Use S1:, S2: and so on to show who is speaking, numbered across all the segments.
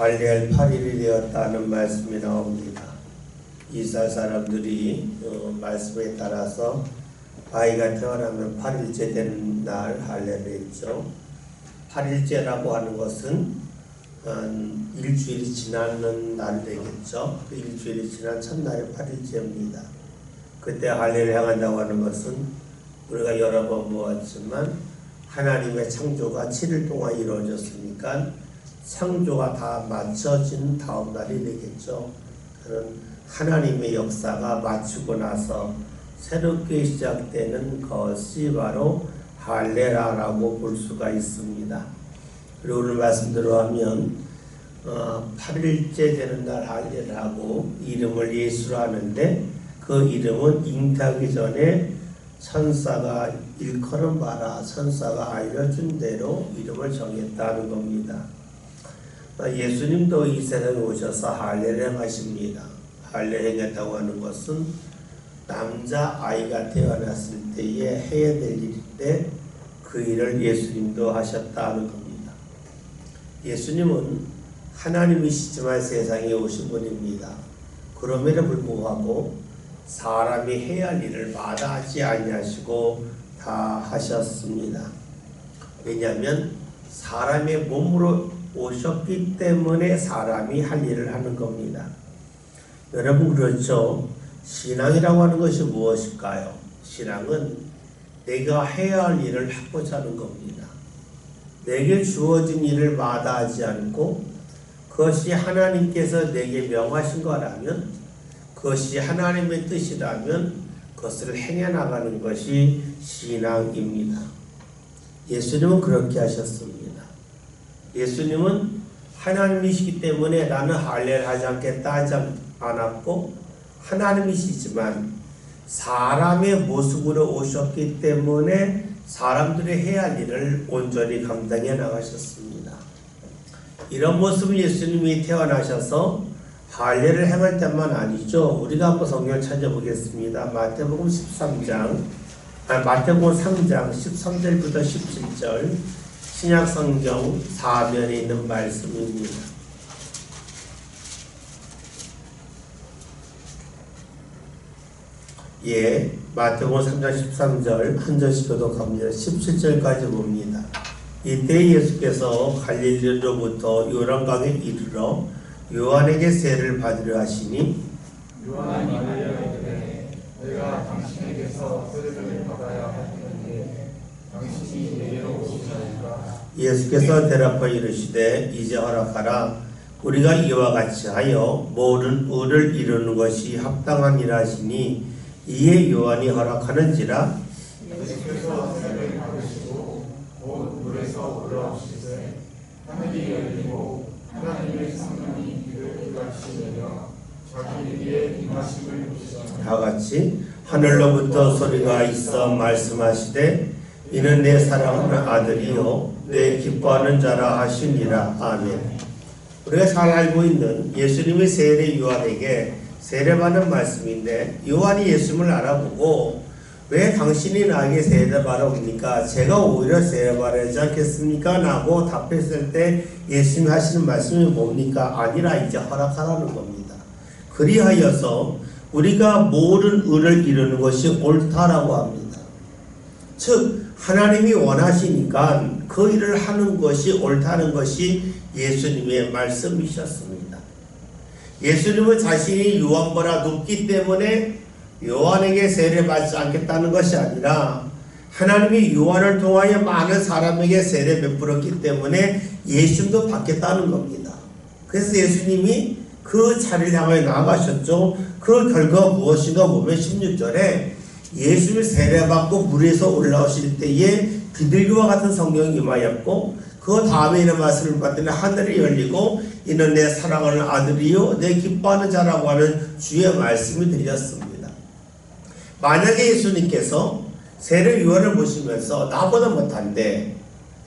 S1: 할례할 8일이 되었다는 말씀이 나옵니다. 이스라엘 사람들이 말씀에 따라서 아이가 태어나면 8일째 되는 날 할례를 했죠. 8일째라고 하는 것은 일주일이 지나는 날 되겠죠. 그 일주일이 지난 첫날이 8일째입니다. 그때 할례를 행한다고 하는 것은 우리가 여러 번 보았지만 하나님의 창조가 7일 동안 이루어졌으니까 창조가 다 맞춰진 다음 날이 되겠죠. 그런 하나님의 역사가 마치고 나서 새롭게 시작되는 것이 바로 할례라고 볼 수가 있습니다. 그리고 오늘 말씀대로 하면 8일째 되는 날 할례를 하고 이름을 예수로 하는데 그 이름은 잉태하기 전에 천사가 일컬은 바라 천사가 알려준 대로 이름을 정했다는 겁니다. 예수님도 이 세상에 오셔서 할례를 행하십니다. 할례 행했다고 하는 것은 남자 아이가 태어났을 때에 해야 될 일인데 그 일을 예수님도 하셨다는 겁니다. 예수님은 하나님이시지만 세상에 오신 분입니다. 그럼에도 불구하고 사람이 해야 할 일을 마다하지 아니하시고 다 하셨습니다. 왜냐하면 사람의 몸으로 오셨기 때문에 사람이 할 일을 하는 겁니다. 여러분 그렇죠? 신앙이라고 하는 것이 무엇일까요? 신앙은 내가 해야 할 일을 하고자 하는 겁니다. 내게 주어진 일을 마다하지 않고 그것이 하나님께서 내게 명하신 거라면 그것이 하나님의 뜻이라면 그것을 행해나가는 것이 신앙입니다. 예수님은 그렇게 하셨습니다. 예수님은 하나님이시기 때문에 나는 할례를 하지 않겠다 하지 않았고 하나님이시지만 사람의 모습으로 오셨기 때문에 사람들이 해야 할 일을 온전히 감당해 나가셨습니다. 이런 모습을 예수님이 태어나셔서 할례를 행할 때만 아니죠. 우리가 한번 성경을 찾아보겠습니다. 마태복음 3장 13절부터 17절 신약성경 4면에 있는 말씀입니다. 예, 마태복음 3장 13절 한 절씩 교독합니다. 17절까지 봅니다. 이때 예수께서 갈릴리로부터 요단강에 이르러 요한에게 세례를 받으려 하시니
S2: 요한이 말하기를 내가 당신에게서 세례를 받아야 하는데 당신이 내게로 오시나이까.
S1: 예수께서 대답하여 이르시되 이제 허락하라. 우리가 이와 같이 하여 모든 의를 이루는 것이 합당하니라 하시니 이에 요한이 허락하는지라.
S2: 예수께서 세례를 받으시고 곧 물에서 올라오시되 하늘이 열리고 하나님의 성령이 그를 가르치시며 자기 위에 임하심을 보시더라.
S1: 다같이 하늘로부터 소리가 있어 말씀하시되 이는 내 사랑하는 아들이요 내 기뻐하는 자라 하시니라. 아멘. 우리가 잘 알고 있는 예수님의 세례 요한에게 세례받은 말씀인데 요한이 예수님을 알아보고 왜 당신이 나에게 세례받아 옵니까? 제가 오히려 세례받아야지 않겠습니까? 라고 답했을 때 예수님이 하시는 말씀이 뭡니까? 아니라 이제 허락하라는 겁니다. 그리하여서 우리가 모든 의를 이루는 것이 옳다라고 합니다. 즉 하나님이 원하시니까 그 일을 하는 것이 옳다는 것이 예수님의 말씀이셨습니다. 예수님은 자신이 요한보다 높기 때문에 요한에게 세례받지 않겠다는 것이 아니라 하나님이 요한을 통하여 많은 사람에게 세례 베풀었기 때문에 예수님도 받겠다는 겁니다. 그래서 예수님이 그 자리를 향하여 나아가셨죠. 그 결과가 무엇인가 보면 16절에 예수님이 세례받고 물에서 올라오실 때에 비둘기와 같은 성령이 임하였고 그 다음에 이런 말씀을 받더니 하늘이 열리고 이는 내 사랑하는 아들이요 내 기뻐하는 자라고 하는 주의 말씀이 들렸습니다. 만약에 예수님께서 세례 요한을 보시면서 나보다 못한데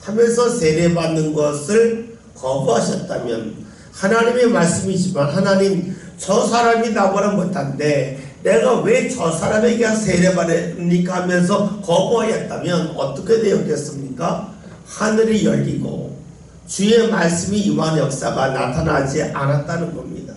S1: 하면서 세례받는 것을 거부하셨다면 하나님의 말씀이지만 하나님 저 사람이 나보다 못한데 내가 왜 저 사람에게 세례받으니까 하면서 거부하였다면 어떻게 되었겠습니까? 하늘이 열리고 주의 말씀이 임한 역사가 나타나지 않았다는 겁니다.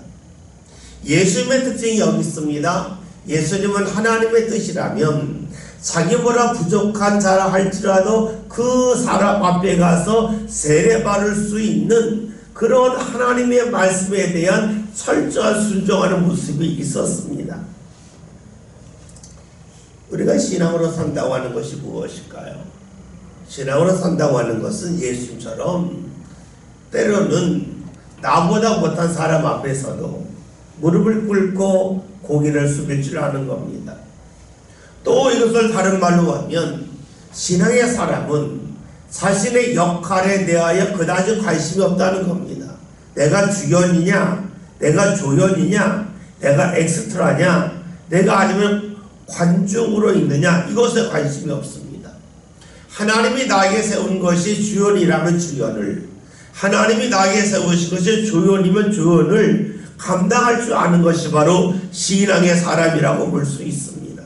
S1: 예수님의 특징이 여기 있습니다. 예수님은 하나님의 뜻이라면 자기보다 부족한 자라 할지라도 그 사람 앞에 가서 세례받을 수 있는 그런 하나님의 말씀에 대한 철저한 순종하는 모습이 있었습니다. 우리가 신앙으로 산다고 하는 것이 무엇일까요? 신앙으로 산다고 하는 것은 예수님처럼 때로는 나보다 못한 사람 앞에서도 무릎을 꿇고 고개를 숙일 줄 아는 겁니다. 또 이것을 다른 말로 하면 신앙의 사람은 자신의 역할에 대하여 그다지 관심이 없다는 겁니다. 내가 주연이냐, 내가 조연이냐, 내가 엑스트라냐, 내가 아니면 관중으로 있느냐, 이것에 관심이 없습니다. 하나님이 나에게 세운 것이 주연이라면 주연을, 하나님이 나에게 세우신 것이 조연이면 조연을 감당할 줄 아는 것이 바로 신앙의 사람이라고 볼 수 있습니다.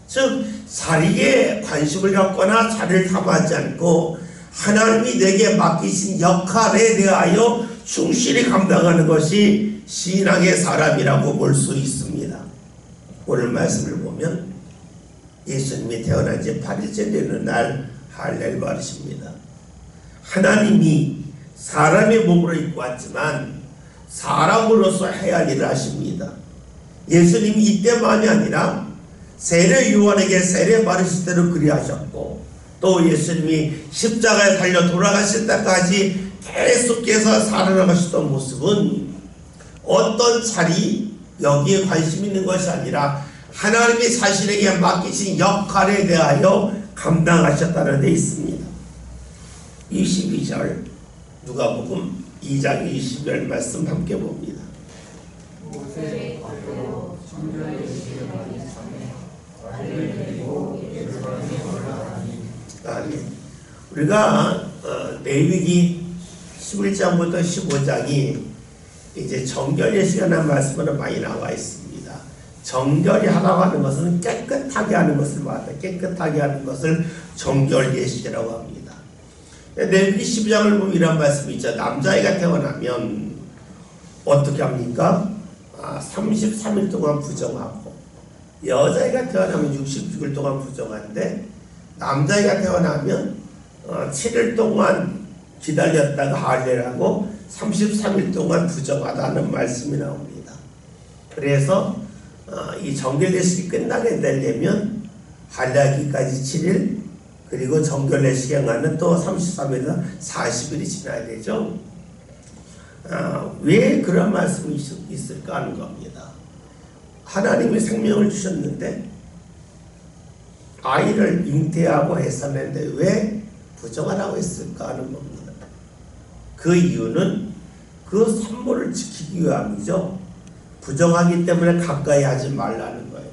S1: 즉 자리에 관심을 갖거나 자리를 탐하지 않고 하나님이 내게 맡기신 역할에 대하여 충실히 감당하는 것이 신앙의 사람이라고 볼 수 있습니다. 오늘 말씀을 보면 예수님이 태어난 지 8일째 되는 날 할례를 받으십니다. 하나님이 사람의 몸으로 입고 왔지만 사람으로서 해야 할 일을 하십니다. 예수님이 이때만이 아니라 세례 요한에게 세례 받으실 때도 그리하셨고, 또 예수님이 십자가에 달려 돌아가실 때까지 계속해서 살아나가셨던 모습은 어떤 자리, 여기에 관심 있는 것이 아니라 하나님이 자신에게 맡기신 역할에 대하여 감당하셨다는 데 있습니다. 22절 누가복음 2장 20절 말씀 함께 봅니다.
S2: 모세 겉으로 정결의 시를 받기 전에 아이를 데리고 예루살렘에 올라가니.
S1: 아멘. 우리가 레위기 11장부터 15장이 이제 정결의 시간이라는 말씀으로 많이 나와 있습니다. 정결이 하라고 하는 것은 깨끗하게 하는 것을 말합니다. 깨끗하게 하는 것을 정결예식이라고 합니다. 레위기 12장을 보면 이런 말씀이 있죠. 남자아이가 태어나면 어떻게 합니까? 33일 동안 부정하고, 여자아이가 태어나면 66일 동안 부정한데, 남자아이가 태어나면 7일 동안 기다렸다가 할례라고 33일 동안 부정하다는 말씀이 나옵니다. 그래서 이 정결례식이 끝나게 되려면 할례하기까지 7일, 그리고 정결례식 행하는 또 33일에서 40일이 지나야 되죠. 왜 그런 말씀이 있을까 하는 겁니다. 하나님이 생명을 주셨는데 아이를 잉태하고 했었는데 왜 부정하라고 했을까 하는 겁니다. 그 이유는 그 산모를 지키기 위함이죠. 부정하기 때문에 가까이 하지 말라는 거예요.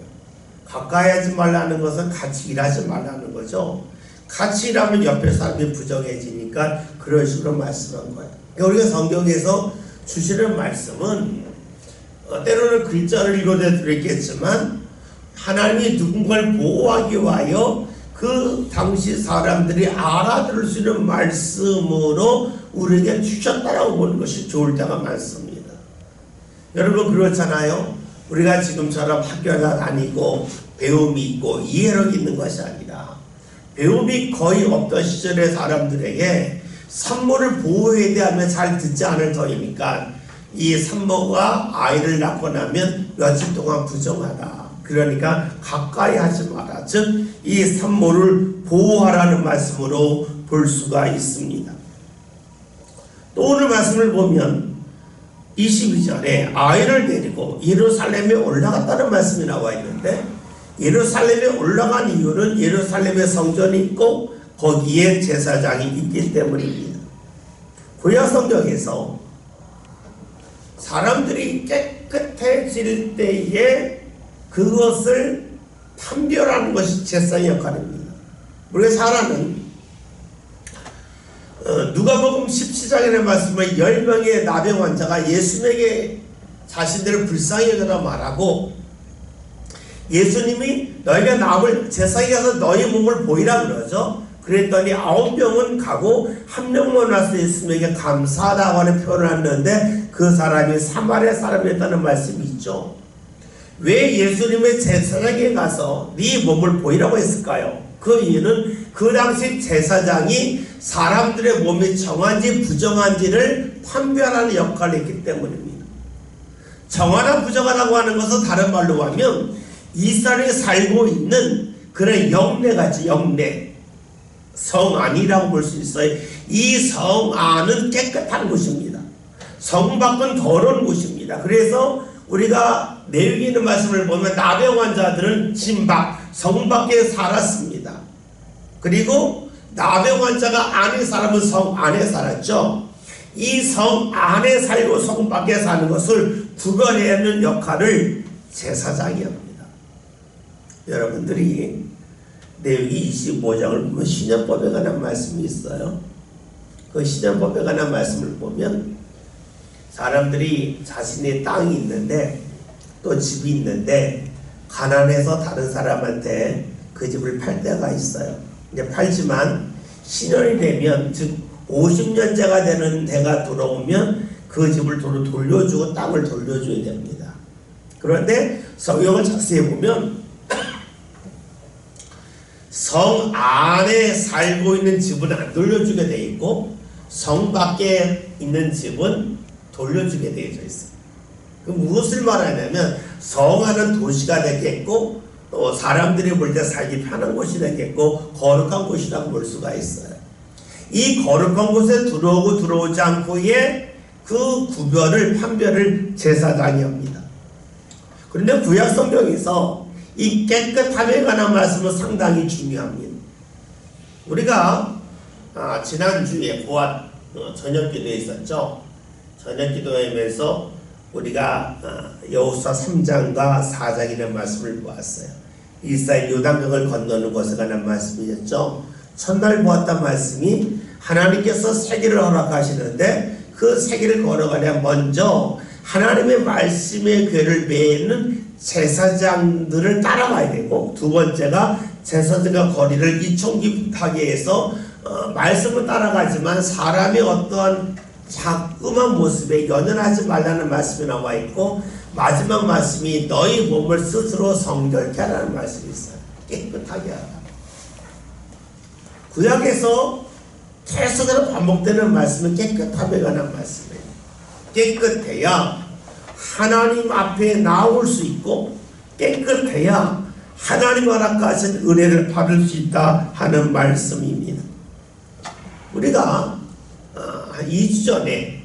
S1: 가까이 하지 말라는 것은 같이 일하지 말라는 거죠. 같이 일하면 옆에 사람이 부정해지니까 그런 식으로 말씀한 거예요. 우리가 성경에서 주시는 말씀은 때로는 글자를 이루어져 드렸겠지만 하나님이 누군가를 보호하기 위하여 그 당시 사람들이 알아들을 수 있는 말씀으로 우리에게 주셨다라고 보는 것이 좋을 때가 많습니다. 여러분 그렇잖아요. 우리가 지금처럼 학교에 다니고 배움이 있고 이해력이 있는 것이 아니라 배움이 거의 없던 시절의 사람들에게 산모를 보호해야 되면 잘 듣지 않을 터이니까 이 산모가 아이를 낳고 나면 며칠 동안 부정하라. 그러니까 가까이 하지 마라. 즉 이 산모를 보호하라는 말씀으로 볼 수가 있습니다. 또 오늘 말씀을 보면 22절에 아이를 데리고 예루살렘에 올라갔다는 말씀이 나와 있는데, 예루살렘에 올라간 이유는 예루살렘에 성전이 있고 거기에 제사장이 있기 때문입니다. 구약 성경에서 사람들이 깨끗해질 때에 그것을 판별하는 것이 제사의 역할입니다. 우리가 사람은 누가복음 17장의 말씀은 10명의 나병 환자가 예수님에게 자신들을 불쌍히 여겨라 말하고, 예수님이 너희가 남을 제사에 가서 너희 몸을 보이라 그러죠. 그랬더니 9명은 가고 1명만 와서 예수님에게 감사하다고 하는 표현을 했는데 그 사람이 사마리아 사람이었다는 말씀이 있죠. 왜 예수님의 제사장에 가서 네 몸을 보이라고 했을까요? 그 이유는 그 당시 제사장이 사람들의 몸이 정한지 부정한지를 판별하는 역할을 했기 때문입니다. 정하나 부정하다고 하는 것은 다른 말로 하면 이스라엘에 살고 있는 그런 영내같이 영내 성 안이라고 볼 수 있어요. 이 성 안은 깨끗한 곳입니다. 성 밖은 더러운 곳입니다. 그래서 우리가 내용이 있는 말씀을 보면 나병 환자들은 진 밖, 성 밖에 살았습니다. 그리고 나병 환자가 안에 살면 성 안에 살았죠. 이 성 안에 살고 성 밖에 사는 것을 구별하는 역할을 제사장이 합니다. 여러분들이 레위기 25장을 보면 신연법에 관한 말씀이 있어요. 그 신연법에 관한 말씀을 보면 사람들이 자신의 땅이 있는데 또 집이 있는데 가난해서 다른 사람한테 그 집을 팔 때가 있어요. 이제 팔지만 신연이 되면 즉 50년째가 되는 해가 들어오면 그 집을 돌려주고 땅을 돌려줘야 됩니다. 그런데 성경을 자세히 보면 성 안에 살고 있는 집은 안 돌려주게 되어 있고 성 밖에 있는 집은 돌려주게 되어져 있어요. 그럼 무엇을 말하냐면 성 안은 도시가 되겠고 또 사람들이 볼 때 살기 편한 곳이 되겠고 거룩한 곳이라고 볼 수가 있어요. 이 거룩한 곳에 들어오고 들어오지 않고의 그 구별을 판별을 제사장이 합니다. 그런데 구약 성경에서 이 깨끗함에 관한 말씀은 상당히 중요합니다. 우리가 지난주에 보았 저녁 기도에 있었죠. 저녁 기도하면서 우리가 여호수아 3장과 4장이라는 말씀을 보았어요. 이스라엘 요단강을 건너는 것에 관한 말씀이었죠. 첫날 보았던 말씀이 하나님께서 세계를 허락하시는데 그 세계를 걸어가려 먼저 하나님의 말씀의 궤를 메는 제사장들을 따라가야 되고 두 번째가 제사장과 거리를 이총기하게 해서 말씀을 따라가지만 사람의 어떠한 자꾸만 모습에 연연하지 말라는 말씀이 나와 있고 마지막 말씀이 너희 몸을 스스로 성결케 하라는 말씀이 있어요. 깨끗하게 하라. 구약에서 계속해서 반복되는 말씀은 깨끗함에 관한 말씀이에요. 깨끗해야 하나님 앞에 나올 수 있고 깨끗해야 하나님 허락하신 은혜를 받을 수 있다 하는 말씀입니다. 우리가 한 2주 전에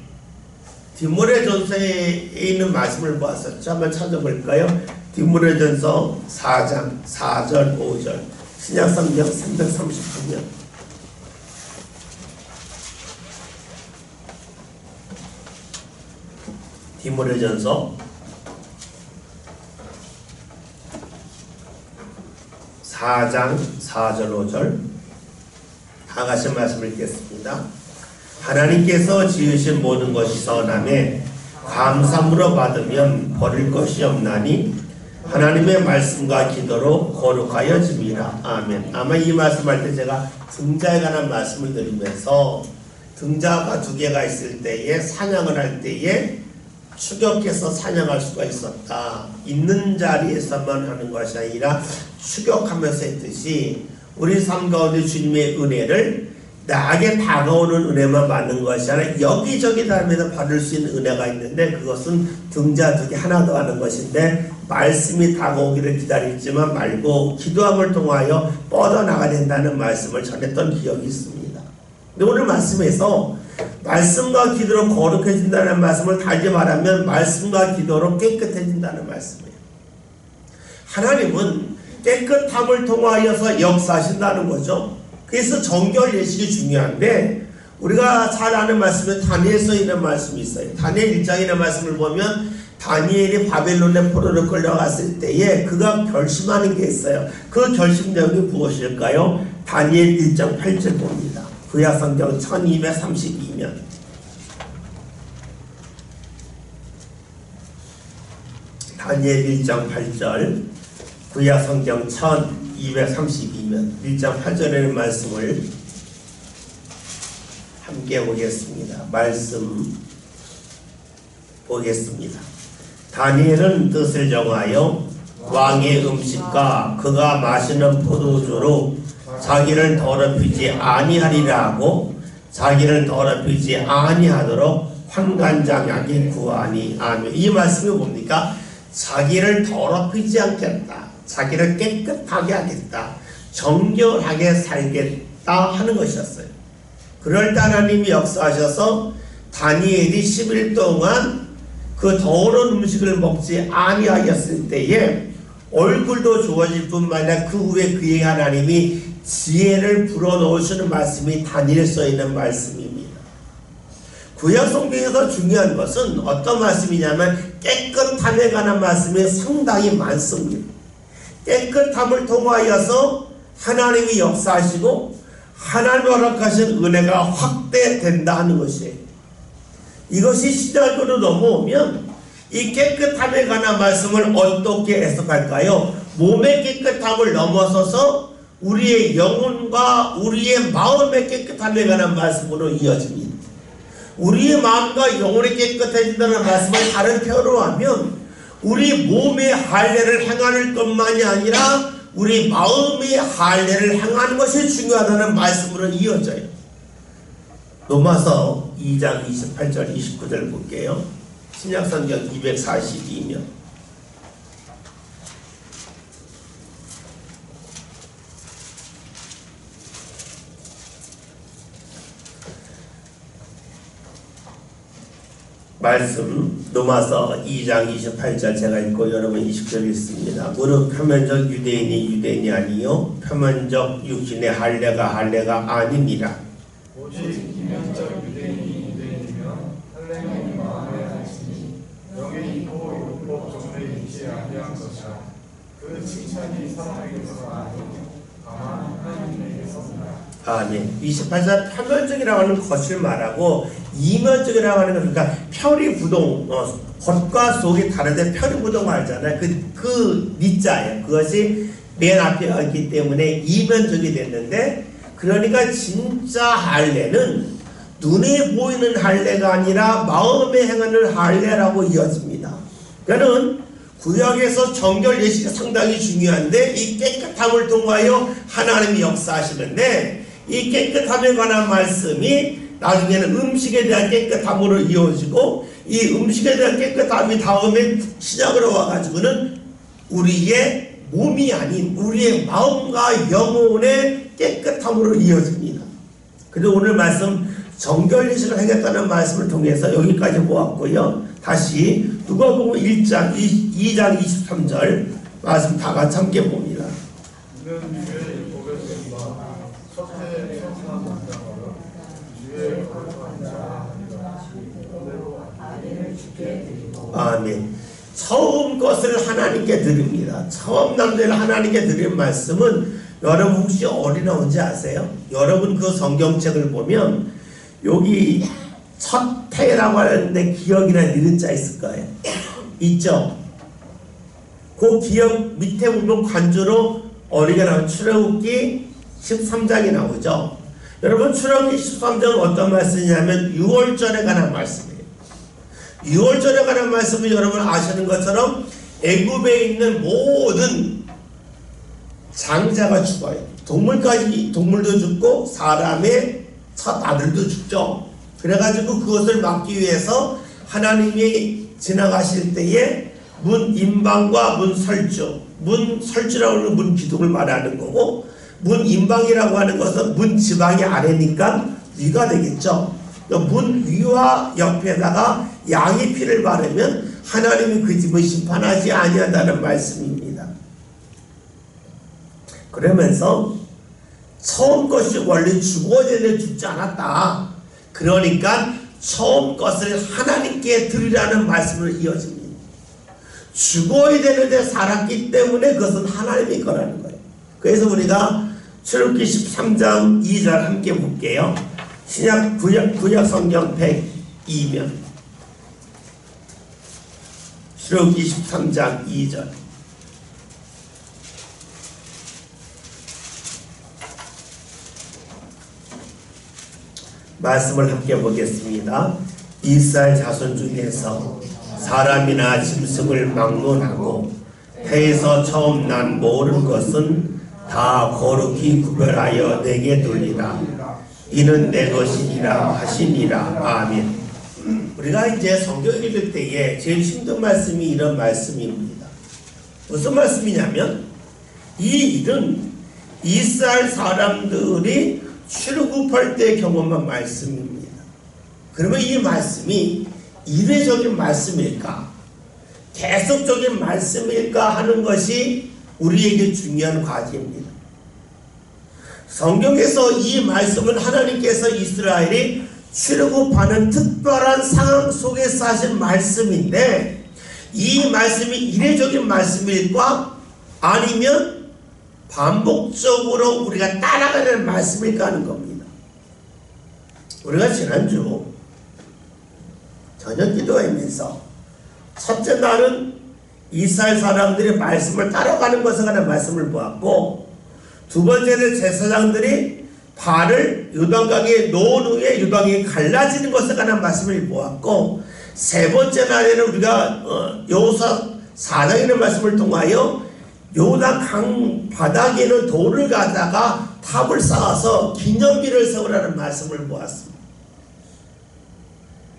S1: 디모데전서에 있는 말씀을 보았었죠. 한번 찾아볼까요? 디모데전서 4장 4절 5절 신약성경 339면 디모데전서 4장 4절 5절 다 같이 말씀을 읽겠습니다. 하나님께서 지으신 모든 것이 선함에 감사물어 받으면 버릴 것이 없나니 하나님의 말씀과 기도로 거룩하여짐이라. 아멘. 아마 이 말씀할 때 제가 등자에 관한 말씀을 드리면서 등자가 두 개가 있을 때에 사냥을 할 때에 추격해서 사냥할 수가 있었다. 있는 자리에서만 하는 것이 아니라 추격하면서 했듯이 우리 삶 가운데 주님의 은혜를 나에게 다가오는 은혜만 받는 것이 아니라 여기저기 다니면서 받을 수 있는 은혜가 있는데 그것은 등자 두 개 하나 더 하는 것인데 말씀이 다가오기를 기다리지만 말고 기도함을 통하여 뻗어나가야 된다는 말씀을 전했던 기억이 있습니다. 근데 오늘 말씀에서 말씀과 기도로 거룩해진다는 말씀을 달리 말하면 말씀과 기도로 깨끗해진다는 말씀이에요. 하나님은 깨끗함을 통하여서 역사하신다는 거죠. 그래서 정결 예식이 중요한데 우리가 잘 아는 말씀은 다니엘서에 있는 말씀이 있어요. 다니엘 1장에 있는 말씀을 보면 다니엘이 바벨론에 포로로 끌려갔을 때에 그가 결심하는 게 있어요. 그 결심 내용이 무엇일까요? 다니엘 1장 8절 봅니다. 구약성경 1232면 다니엘 1장 8절 구약성경 1232 232면 1장 8절의 말씀을 함께 보겠습니다. 말씀 보겠습니다. 다니엘은 뜻을 정하여 왕의 음식과 그가 마시는 포도주로 자기를 더럽히지 아니하리라 하고 자기를 더럽히지 아니하도록 환관장에게 구하니. 아멘. 이 말씀이 뭡니까? 자기를 더럽히지 않겠다, 자기를 깨끗하게 하겠다, 정결하게 살겠다 하는 것이었어요. 그럴 때 하나님이 역사하셔서 다니엘이 10일 동안 그 더러운 음식을 먹지 아니하였을 때에 얼굴도 좋아질 뿐만 아니라 그 후에 그의 하나님이 지혜를 불어넣으시는 말씀이 다니엘에 써있는 말씀입니다. 구약 성경에서 중요한 것은 어떤 말씀이냐면 깨끗함에 관한 말씀이 상당히 많습니다. 깨끗함을 통하여서 하나님이 역사하시고 하나님이 허락하신 은혜가 확대된다 하는 것이에요. 이것이 신약으로 넘어오면 이 깨끗함에 관한 말씀을 어떻게 해석할까요? 몸의 깨끗함을 넘어서서 우리의 영혼과 우리의 마음의 깨끗함에 관한 말씀으로 이어집니다. 우리의 마음과 영혼이 깨끗해진다는 말씀을 다른 표현으로 하면 우리 몸의 할례를 행하는 것만이 아니라 우리 마음의 할례를 행하는 것이 중요하다는 말씀으로 이어져요. 로마서 2장 28절 29절 볼게요. 신약성경 242면 말씀 로마서 2장 28절 제가 읽고 여러분 20절 읽습니다. 무릇 표면적 유대인이 유대인이 아니요 표면적 육신의 할례가 아니니라.
S2: 오직 기면적 유대인이 유대인이며 할례는 마음에 하시니 영에 있고 율법 종에 있지 아니한 것이라. 그 칭찬이 사람에게서 아니요 다만 하나님에게서니라.
S1: 아멘. 28절 표면적이라고 하는 것을 말하고 이면적이라고 하는 건 그러니까 표리부동, 겉과 속이 다른데 표리부동 알잖아요. 그 니자예요. 그것이 맨 앞에 있기 때문에 이면적이 됐는데, 그러니까 진짜 할례는 눈에 보이는 할례가 아니라 마음에 행하는 할례라고 이어집니다. 그러니까 구약에서 정결 예식이 상당히 중요한데 이 깨끗함을 통하여 하나님이 역사하시는데, 이 깨끗함에 관한 말씀이 나중에는 음식에 대한 깨끗함으로 이어지고, 이 음식에 대한 깨끗함이 다음에 시작으로 와가지고는 우리의 몸이 아닌 우리의 마음과 영혼의 깨끗함으로 이어집니다. 그래서 오늘 말씀 정결예식을 하겠다는 말씀을 통해서 여기까지 보았고요. 다시 누가복음 2장 23절 말씀 다 같이 함께 봅니다.
S2: 이는 주의 율법의 바 첫해 성삼 원장으로 주의 거룩한 자 그대로 아내를 주께 드리고.
S1: 아멘. 처음 것을 하나님께 드립니다. 처음 남자를 하나님께 드린 말씀은 여러분 혹시 어디 나온지 아세요? 여러분 그 성경책을 보면 여기 첫 해라고 하는데 기억이라는 이름자 있을 거예요. 있죠? 그 기억 밑에 보면 관조로 어리게 나온 출애굽기 13장이 나오죠. 여러분 출애굽기 13장은 어떤 말씀이냐면 6월절에 관한 말씀이에요. 6월절에 관한 말씀은 여러분 아시는 것처럼 애굽에 있는 모든 장자가 죽어요. 동물도 죽고 사람의 첫 아들도 죽죠. 그래가지고 그것을 막기 위해서 하나님이 지나가실 때에 문임방과 문설주라고 하는 문기둥을 말하는 거고, 문임방이라고 하는 것은 문지방이 아래니까 위가 되겠죠. 문 위와 옆에다가 양의 피를 바르면 하나님이 그 집을 심판하지 아니한다는 말씀입니다. 그러면서 처음 것이 원래 죽어야 되는데 죽지 않았다. 그러니까 처음 것을 하나님께 드리라는 말씀으로 이어집니다. 죽어야 되는데 살았기 때문에 그것은 하나님의 거라는 거예요. 그래서 우리가 출애굽기 13장 2절 함께 볼게요. 신약 구약 성경 102면 출애굽기 13장 2절 말씀을 함께 보겠습니다. 이스라엘 자손 중에서 사람이나 짐승을 막론하고 태에서 처음 난 모든 것은 다 거룩히 구별하여 내게 돌리라. 이는 내 것이니라 하시니라. 아멘. 우리가 이제 성경 읽을 때에 제일 힘든 말씀이 이런 말씀입니다. 무슨 말씀이냐면 이 일은 이스라엘 사람들이 출애굽할 때 경험한 말씀입니다. 그러면 이 말씀이 이례적인 말씀일까? 계속적인 말씀일까 하는 것이 우리에게 중요한 과제입니다. 성경에서 이 말씀은 하나님께서 이스라엘이 출애굽하는 특별한 상황 속에서 하신 말씀인데 이 말씀이 이례적인 말씀일까? 아니면 반복적으로 우리가 따라가는 말씀일까 하는 겁니다. 우리가 지난주 저녁 기도하면서 첫째 날은 이스라엘 사람들이 말씀을 따라가는 것에 관한 말씀을 보았고 두 번째는 제사장들이 발을 요단강에 놓은 후에 요단강이 갈라지는 것에 관한 말씀을 보았고 세 번째 날에는 우리가 여호수아 4장이라는 말씀을 통하여 요단강 바닥에는 돌을 가다가 탑을 쌓아서 기념비를 세우라는 말씀을 보았습니다.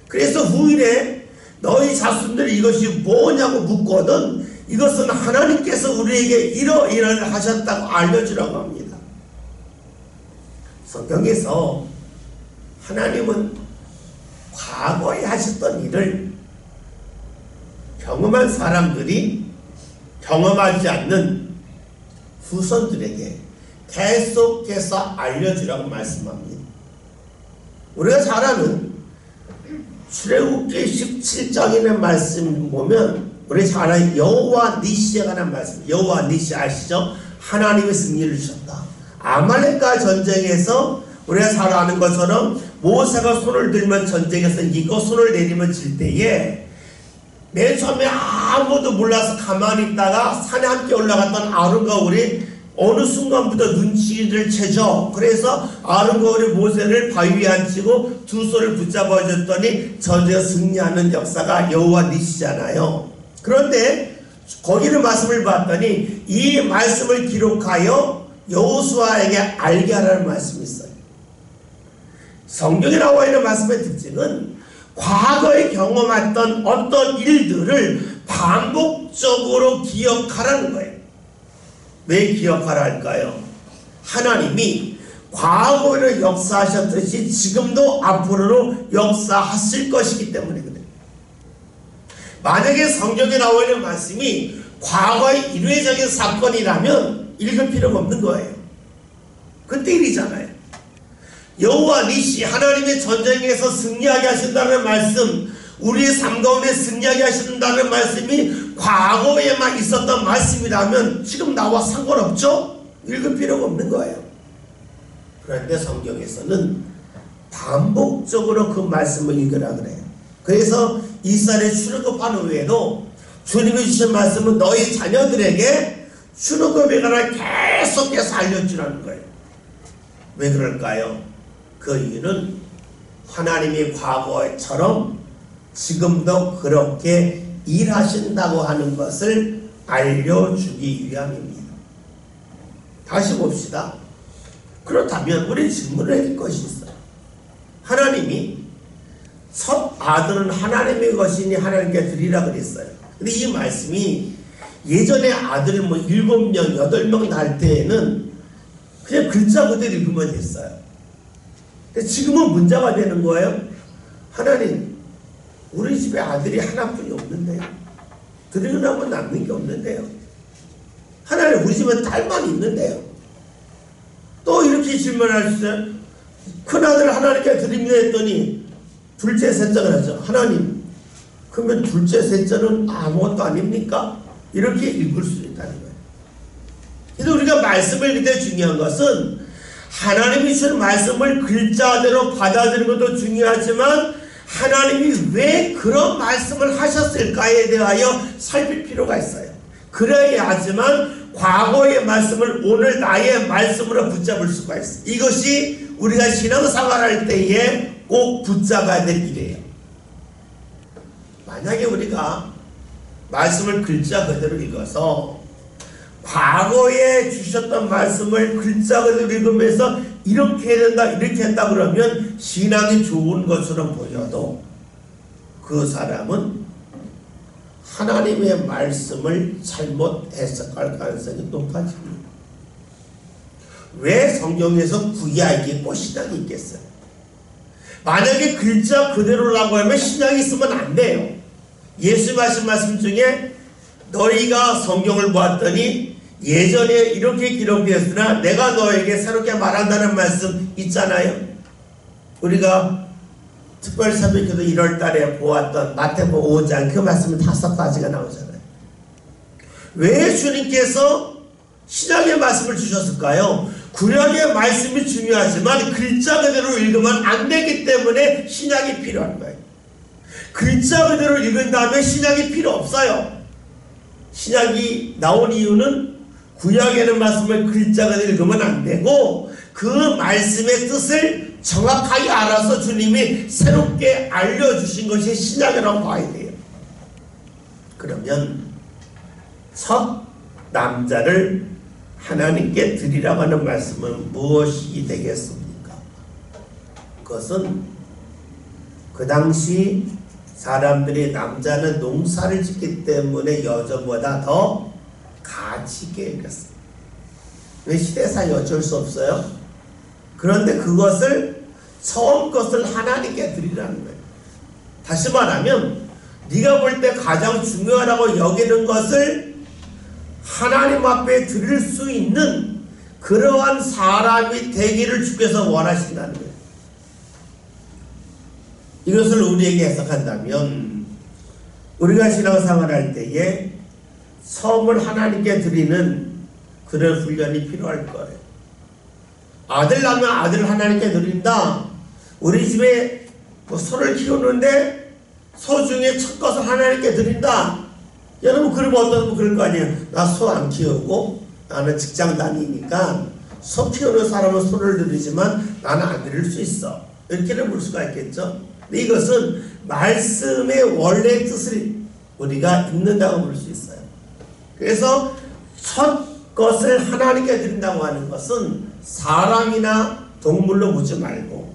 S1: 그래서 후일에 너희 자손들이 이것이 뭐냐고 묻거든 이것은 하나님께서 우리에게 이러이러를 하셨다고 알려주라고 합니다. 성경에서 하나님은 과거에 하셨던 일을 경험한 사람들이 경험하지 않는 후손들에게 계속해서 알려주라고 말씀합니다. 우리가 잘 아는 출애굽기 17장이라는 말씀 보면 우리 잘 아는 여호와 니시에 관한 말씀. 여호와 니시 아시죠? 하나님의 승리를 주셨다. 아말렉과 전쟁에서 우리가 잘 아는 것처럼 모세가 손을 들면 전쟁에서 이기고 손을 내리면 질 때에 맨 처음에 아무도 몰라서 가만히 있다가 산에 함께 올라갔던 아론과 울이 어느 순간부터 눈치를 채죠. 그래서 아론과 울이 모세를 바위 위에 앉히고 두 손을 붙잡아 줬더니 전쟁에서 승리하는 역사가 여호와 니시잖아요. 그런데 거기는 말씀을 봤더니 이 말씀을 기록하여 여호수아에게 알게 하라는 말씀이 있어요. 성경에 나와 있는 말씀의 특징은 과거에 경험했던 어떤 일들을 반복적으로 기억하라는 거예요. 왜 기억하라 할까요? 하나님이 과거에는 역사하셨듯이 지금도 앞으로도 역사하실 것이기 때문에 그래요. 만약에 성경에 나와 있는 말씀이 과거의 일회적인 사건이라면 읽을 필요가 없는 거예요. 그때 일이잖아요. 여호와 니시 하나님의 전쟁에서 승리하게 하신다는 말씀, 우리의 삶 가운데 승리하게 하신다는 말씀이 과거에만 있었던 말씀이라면 지금 나와 상관없죠? 읽을 필요가 없는 거예요. 그런데 성경에서는 반복적으로 그 말씀을 읽으라 그래요. 그래서 이스라엘의 출애굽한 후에도 주님이 주신 말씀은 너희 자녀들에게 출애굽에 관한 계속해서 알려주라는 거예요. 왜 그럴까요? 그 이유는 하나님이 과거처럼 지금도 그렇게 일하신다고 하는 것을 알려주기 위함입니다. 다시 봅시다. 그렇다면 우리 질문을 할 것이 있어요. 하나님이 첫 아들은 하나님의 것이니 하나님께 드리라 그랬어요. 근데 이 말씀이 예전에 아들 7명, 8명 낳을 때에는 그냥 글자 그대로 읽으면 됐어요. 근데 지금은 문제가 되는 거예요. 하나님, 우리 집에 아들이 하나뿐이 없는데요. 드리고 나면 남는 게 없는데요. 하나님, 우리 집에 딸만 있는데요. 또 이렇게 질문하셨어요. 큰아들 하나님께 드립니다 했더니 둘째, 셋째가 하죠. 하나님, 그러면 둘째, 셋째는 아무것도 아닙니까? 이렇게 읽을 수 있다는 거예요. 그래서 우리가 말씀을 읽을 때 중요한 것은 하나님이 주신 말씀을 글자대로 받아들이는 것도 중요하지만 하나님이 왜 그런 말씀을 하셨을까에 대하여 살필 필요가 있어요. 그래야지만 과거의 말씀을 오늘 나의 말씀으로 붙잡을 수가 있어요. 이것이 우리가 신앙생활할 때에 꼭 붙잡아야 될 일이에요. 만약에 우리가 말씀을 글자 그대로 읽어서 과거에 주셨던 말씀을 글자 그대로 읽으면서 이렇게 해야 된다, 이렇게 한다 그러면 신앙이 좋은 것처럼 보여도 그 사람은 하나님의 말씀을 잘못 해석할 가능성이 높아집니다. 왜 성경에서 구약이 있고 신약이 있겠어요? 만약에 글자 그대로라고 하면 신약이 있으면 안 돼요. 예수 말씀 중에 너희가 성경을 보았더니 예전에 이렇게 기록되었으나 내가 너에게 새롭게 말한다는 말씀 있잖아요. 우리가 특별 새벽기도 1월 달에 보았던 마태복음 5장 그 말씀은 5가지가 나오잖아요. 왜 주님께서 신약의 말씀을 주셨을까요? 구약의 말씀이 중요하지만 글자 그대로 읽으면 안 되기 때문에 신약이 필요한 거예요. 글자 그대로 읽은 다음에 신약이 필요 없어요. 신약이 나온 이유는 구약에는 말씀을 글자 그대로 읽으면 안 되고 그 말씀의 뜻을 정확하게 알아서 주님이 새롭게 알려주신 것이 신약이라고 봐야 돼요. 그러면 첫 남자를 하나님께 드리라고 하는 말씀은 무엇이 되겠습니까? 그것은 그 당시 사람들이 남자는 농사를 짓기 때문에 여자보다 더 가치 있게 여겼어요. 시대상이 어쩔 수 없어요. 그런데 그것을 처음 것을 하나님께 드리라는 거예요. 다시 말하면 네가 볼 때 가장 중요하다고 여기는 것을 하나님 앞에 드릴 수 있는 그러한 사람이 되기를 주께서 원하신다는 거예요. 이것을 우리에게 해석한다면 우리가 신앙생활을 할 때에 처음을 하나님께 드리는 그런 훈련이 필요할 거예요. 아들 낳으면 아들을 하나님께 드린다. 우리 집에 소를 키우는데 소 중에 첫 것을 하나님께 드린다. 여러분 그러면 어떤 분 그럴 거 아니에요. 나 소 안 키우고 나는 직장 다니니까 소 키우는 사람은 소를 드리지만 나는 안 드릴 수 있어. 이렇게는 볼 수가 있겠죠. 근데 이것은 말씀의 원래 뜻을 우리가 읽는다고 볼 수 있어요. 그래서 첫 것을 하나님께 드린다고 하는 것은 사람이나 동물로 보지 말고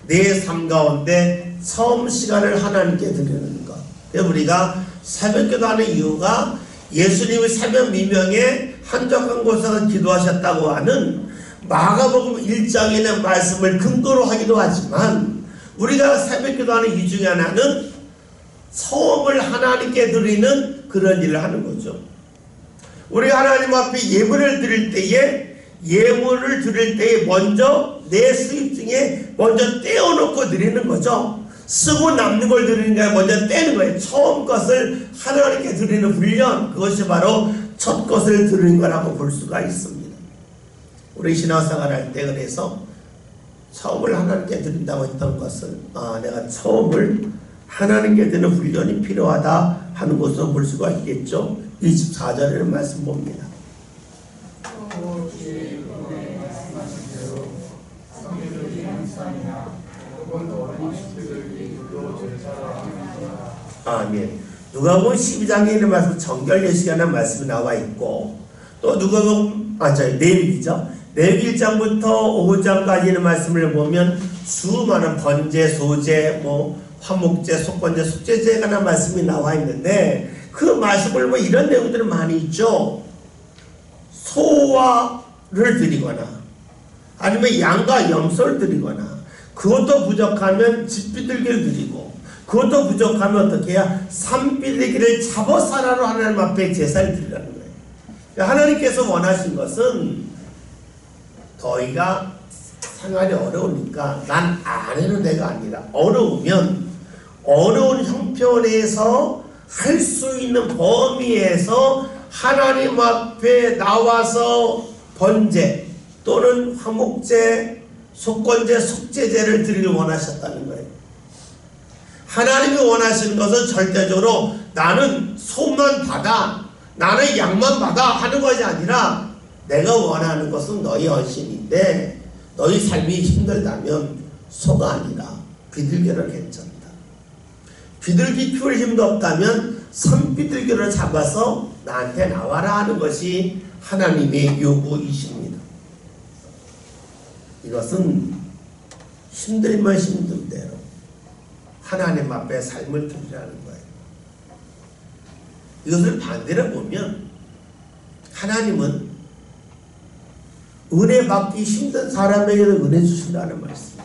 S1: 내 삶 가운데 처음 시간을 하나님께 드리는 것. 그래서 우리가 새벽기도 하는 이유가 예수님이 새벽 미명에 한적한 곳에서 기도하셨다고 하는 마가복음 1장에 있는 말씀을 근거로 하기도 하지만 우리가 새벽기도 하는 이유 중에 하나는 처음을 하나님께 드리는 그런 일을 하는 거죠. 우리가 하나님 앞에 예물을 드릴 때에 예물을 드릴 때에 먼저 내 수입 중에 먼저 떼어놓고 드리는 거죠. 쓰고 남는 걸 드리는 게 먼저 떼는 거예요. 처음 것을 하나님께 드리는 훈련, 그것이 바로 첫 것을 드리는 거라고 볼 수가 있습니다. 우리 신앙생활 할 때 그래서 처음을 하나님께 드린다고 했던 것을 내가 처음을 하나님께 드리는 훈련이 필요하다 하는 것으로 볼 수가 있겠죠. 24절에는 말씀 봅니다. 아멘. 누가복음 12장에 있는 말씀 정결 예식이라는 말씀이 나와 있고 또 누가복음 레위기죠. 레위기 1장부터 5장까지 있는 말씀을 보면 수많은 번제, 소제, 화목제, 속건제, 속죄제에 관한 말씀이 나와 있는데 그 말씀을 보면 이런 내용들은 많이 있죠. 소와를 드리거나 아니면 양과 염소를 드리거나 그것도 부족하면 집비둘기를 드리고 그것도 부족하면 어떻게 해야 산비둘기를 잡아사라로 하나님 앞에 제사를 드리라는 거예요. 하나님께서 원하신 것은 너희가 생활이 어려우니까 난 안 해도 내가 아니라 어려우면 어려운 형편에서 할 수 있는 범위에서 하나님 앞에 나와서 번제 또는 화목제, 속건제, 속죄제를 드리길 원하셨다는 거예요. 하나님이 원하시는 것은 절대적으로 나는 소만 받아, 나는 양만 받아 하는 것이 아니라 내가 원하는 것은 너희 헌신인데 너희 삶이 힘들다면 소가 아니라 비둘기를 괜찮다. 비둘기 키울 힘도 없다면 산비둘기를 잡아서 나한테 나와라 하는 것이 하나님의 요구이십니다. 이것은 힘들면 힘든 대로 하나님 앞에 삶을 드리라는 거예요. 이것을 반대로 보면 하나님은 은혜 받기 힘든 사람에게도 은혜 주신다는 말씀입니다.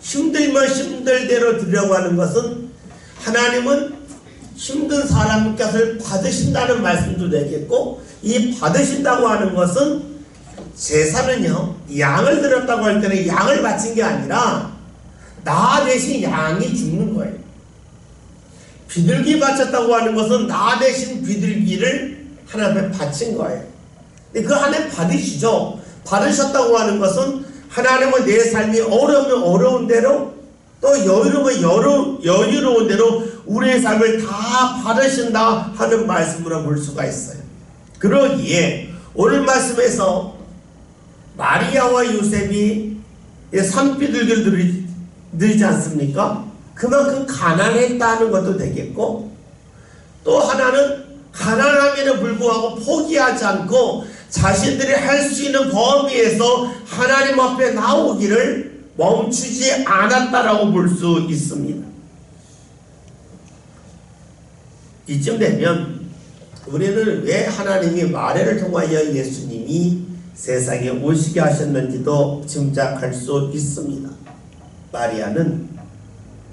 S1: 힘들면 힘들 대로 드리려고 하는 것은 하나님은 힘든 사람 것을 받으신다는 말씀도 되겠고, 이 받으신다고 하는 것은 제사는요, 양을 드렸다고 할 때는 양을 바친 게 아니라 나 대신 양이 죽는 거예요. 비둘기 바쳤다고 하는 것은 나 대신 비둘기를 하나님께 바친 거예요. 근데 그 하나님 받으시죠. 받으셨다고 하는 것은 하나님은 내 삶이 어려우면 어려운 대로, 또 여유로우면 여유로운 대로 우리의 삶을 다 받으신다 하는 말씀으로 볼 수가 있어요. 그러기에 오늘 말씀에서 마리아와 요셉이 산비둘기를 드리지 않습니까? 그만큼 가난했다는 것도 되겠고, 또 하나는 가난함에도 불구하고 포기하지 않고 자신들이 할 수 있는 범위에서 하나님 앞에 나오기를 멈추지 않았다라고 볼 수 있습니다. 이쯤 되면 우리는 왜 하나님이 마리아를 통하여 예수님이 세상에 오시게 하셨는지도 짐작할 수 있습니다. 마리아는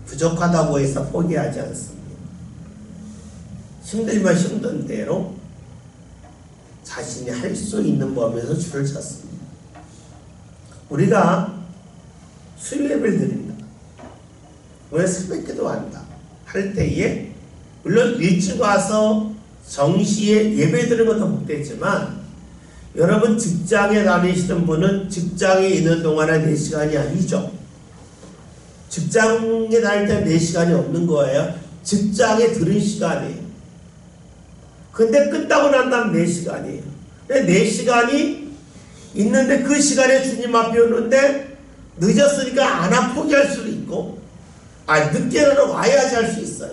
S1: 부족하다고 해서 포기하지 않습니다. 힘들면 힘든 대로 자신이 할 수 있는 범위에서 줄을 쳤습니다. 우리가 수요 예배를 드립니다. 왜 새벽기도 한다 할 때에 물론 일찍 와서 정시에 예배 드리는 것도 못되지만, 여러분 직장에 다니시는 분은 직장에 있는 동안에 4시간이 아니죠. 직장에 다닐 때 4시간이 없는 거예요. 직장에 들은 시간이에요. 근데 끝나고 난 다음 4시간이에요. 4시간이 있는데 그 시간에 주님 앞에 오는데 늦었으니까 안 포기할 수도 있고, 늦게라도 와야지 할 수 있어요.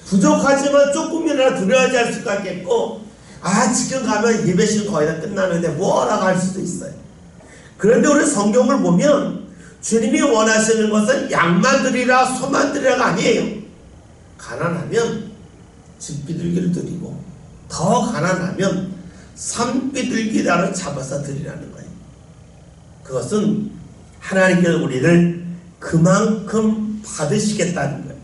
S1: 부족하지만 조금이라도 들어야지 할 수가 있겠고, 지금 가면 예배 시간 거의 다 끝나는데 뭐라고 할 수도 있어요. 그런데 우리 성경을 보면 주님이 원하시는 것은 양만 드리라 소만 드리라가 아니에요. 가난하면 집비둘기를 드리고, 더 가난하면 산비둘기라를 잡아서 드리라는 거예요. 그것은 하나님께서 우리를 그만큼 받으시겠다는 거예요.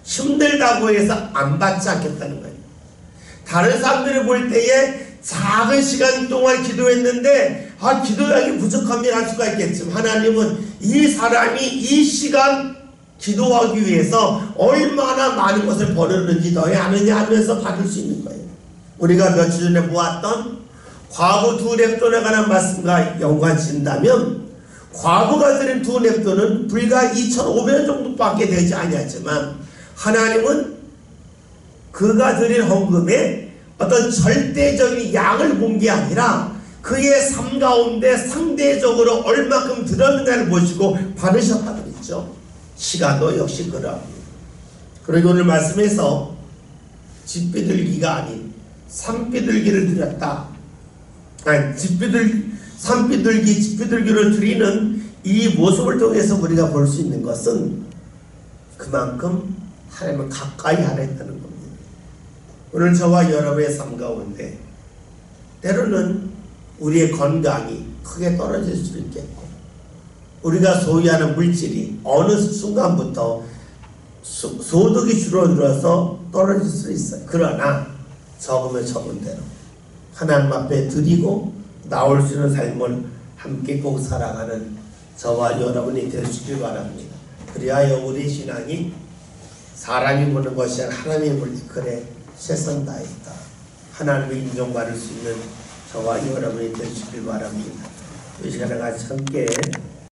S1: 힘들다고 해서 안 받지 않겠다는 거예요. 다른 사람들이 볼 때에 작은 시간 동안 기도했는데 기도량이 부족하면 할 수가 있겠지만, 하나님은 이 사람이 이 시간 기도하기 위해서 얼마나 많은 것을 버렸는지 너희 아느냐 하면서 받을 수 있는 거예요. 우리가 며칠 전에 보았던 과부 2렙돈에 관한 말씀과 연관짓는다면, 과부가 드린 2렙돈은 불과 2,500원 정도밖에 되지 아니하지만, 하나님은 그가 드린 헌금에 어떤 절대적인 양을 본 게 아니라 그의 삶 가운데 상대적으로 얼마큼 들었는가를 보시고 받으셨다고 그랬죠. 시간도 역시 그러합니다. 그리고 오늘 말씀에서 집비둘기가 아닌 산비둘기를 드렸다. 산비둘기를 드리는 이 모습을 통해서 우리가 볼 수 있는 것은 그만큼 하나님을 가까이 하랬다는 겁니다. 오늘 저와 여러분의 삶 가운데 때로는 우리의 건강이 크게 떨어질 수도 있겠고, 우리가 소유하는 물질이 어느 순간부터 소득이 줄어들어서 떨어질 수 있어요. 그러나 적으면 적은 대로 하나님 앞에 드리고 나올 수 있는 삶을 함께 꼭 살아가는 저와 여러분이 되시길 바랍니다. 그리하여 우리 신앙이 사람이 보는 것이 아니라 하나님이 볼 때 그래 최선 다했다, 하나님의 인정받을 수 있는 저와 여러분이 되시길 바랍니다. 이 시간에 같이 함께